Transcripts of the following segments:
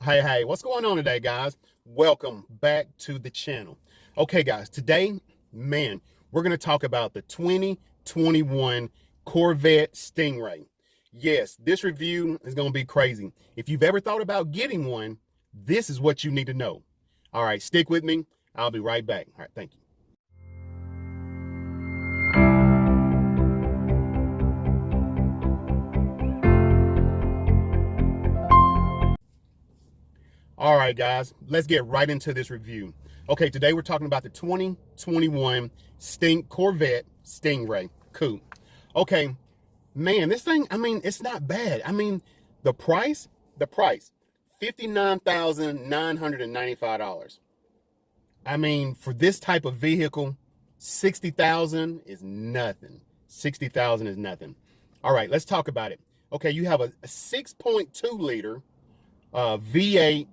Hey, what's going on today, guys? Welcome back to the channel. Okay, guys, today, man, we're going to talk about the 2021 Corvette Stingray. Yes, this review is going to be crazy. If you've ever thought about getting one, this is what you need to know. All right, stick with me. I'll be right back. All right, thank you. All right, guys, let's get right into this review. Okay, today we're talking about the 2021 Corvette Stingray Coupe. Okay, man, this thing, I mean, it's not bad. I mean, the price, $59,995. I mean, for this type of vehicle, $60,000 is nothing. $60,000 is nothing. All right, let's talk about it. Okay, you have a 6.2 liter V8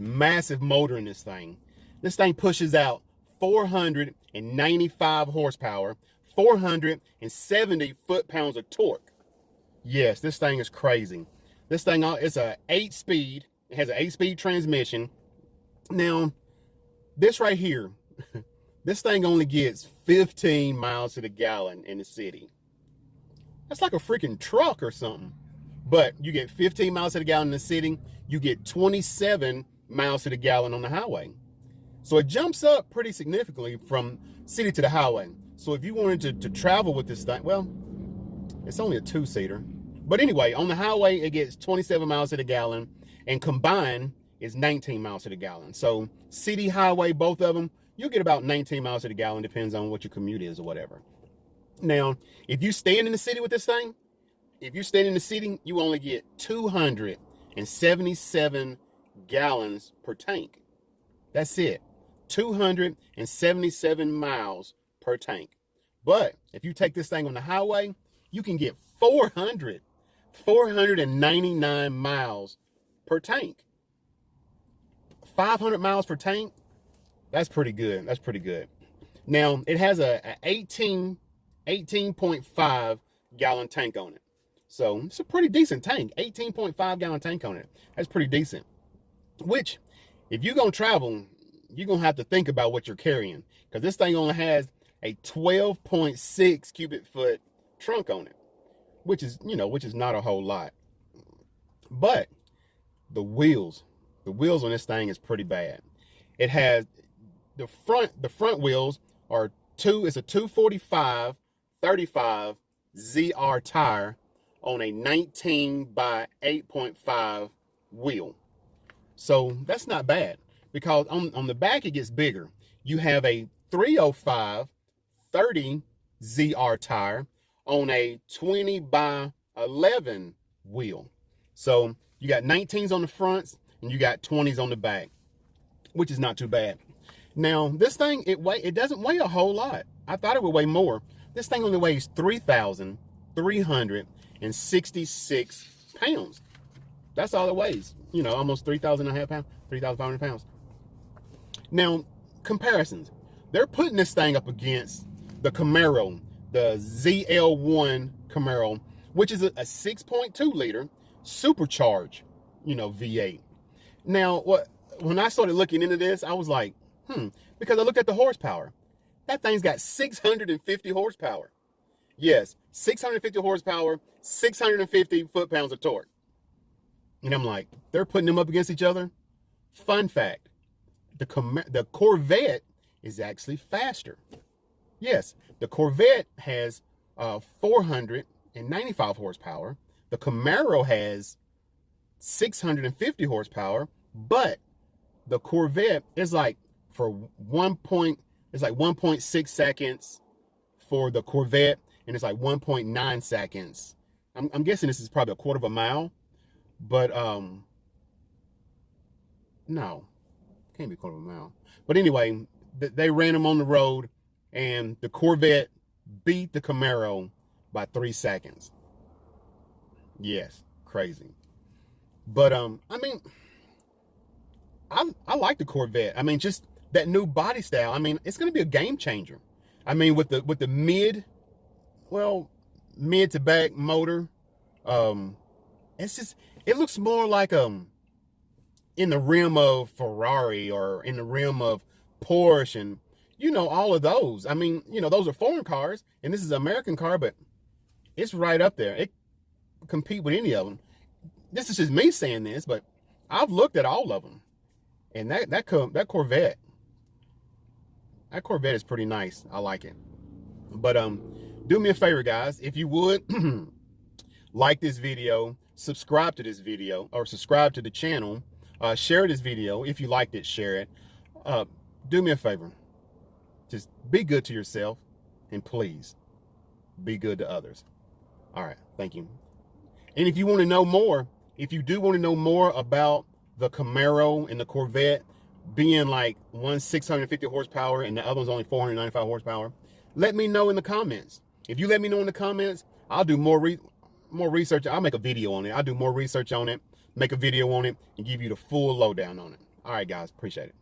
massive motor in this thing. This thing pushes out 495 horsepower, 470 foot-pounds of torque. Yes, this thing is crazy. This thing, it's a 8-speed. It has an 8-speed transmission. Now, this right here, this thing only gets 15 miles to the gallon in the city. That's like a freaking truck or something. But you get 15 miles to the gallon in the city. You get 27 miles to the gallon on the highway. So it jumps up pretty significantly from city to the highway. So if you wanted to travel with this thing, well, it's only a 2-seater. But anyway, on the highway, it gets 27 miles to the gallon, and combined is 19 miles to the gallon. So city, highway, both of them, you'll get about 19 miles to the gallon, depends on what your commute is or whatever. Now, if you stand in the city with this thing, if you stand in the city, you only get 277 gallons per tank. That's it. 277 miles per tank. But if you take this thing on the highway, you can get 499 miles per tank. 500 miles per tank. That's pretty good. That's pretty good. Now, it has a 18.5 gallon tank on it. So it's a pretty decent tank. 18.5 gallon tank on it. That's pretty decent. Which, if you're going to travel, you're going to have to think about what you're carrying. Because this thing only has a 12.6 cubic foot trunk on it. Which is not a whole lot. But the wheels on this thing is pretty bad. It has the front wheels are it's a 245/35 ZR tire on a 19 by 8.5 wheel. So that's not bad, because on the back it gets bigger. You have a 305/30 ZR tire on a 20 by 11 wheel. So you got 19s on the fronts and you got 20s on the back, which is not too bad. Now, this thing, it doesn't weigh a whole lot. I thought it would weigh more. This thing only weighs 3,366 pounds. That's all it weighs. Almost 3,500 pounds, 3,500 pounds. Now, comparisons. They're putting this thing up against the Camaro, the ZL1 Camaro, which is a 6.2 liter supercharged, V8. Now, when I started looking into this, I was like, because I looked at the horsepower. That thing's got 650 horsepower. Yes, 650 horsepower, 650 foot-pounds of torque. And I'm like, they're putting them up against each other? Fun fact, the Corvette is actually faster. Yes, the Corvette has 495 horsepower. The Camaro has 650 horsepower, but the Corvette is like for 1.6 seconds for the Corvette, and it's like 1.9 seconds. I'm guessing this is probably a quarter of a mile, but no, can't be a quarter of a mile. But anyway, they ran them on the road, and the Corvette beat the Camaro by 3 seconds. Yes, crazy. But I mean, I like the Corvette. I mean, just that new body style. I mean, it's going to be a game changer. I mean, with the mid to back motor, it's just, it looks more like in the realm of Ferrari or in the realm of Porsche and, you know, all of those. I mean, you know, those are foreign cars and this is an American car, but it's right up there. It compete with any of them. This is just me saying this, but I've looked at all of them. And that Corvette is pretty nice. I like it. But do me a favor, guys. If you would like this video, subscribe to this video, or subscribe to the channel. Share this video. If you liked it, share it. Do me a favor. Just be good to yourself, and please be good to others. All right. Thank you. And if you want to know more, if you do want to know more about the Camaro and the Corvette being like one's 650 horsepower and the other one's only 495 horsepower, let me know in the comments. If you let me know in the comments, I'll do more research. I'll make a video on it. I'll do more research on it, make a video on it, and give you the full lowdown on it. All right, guys. Appreciate it.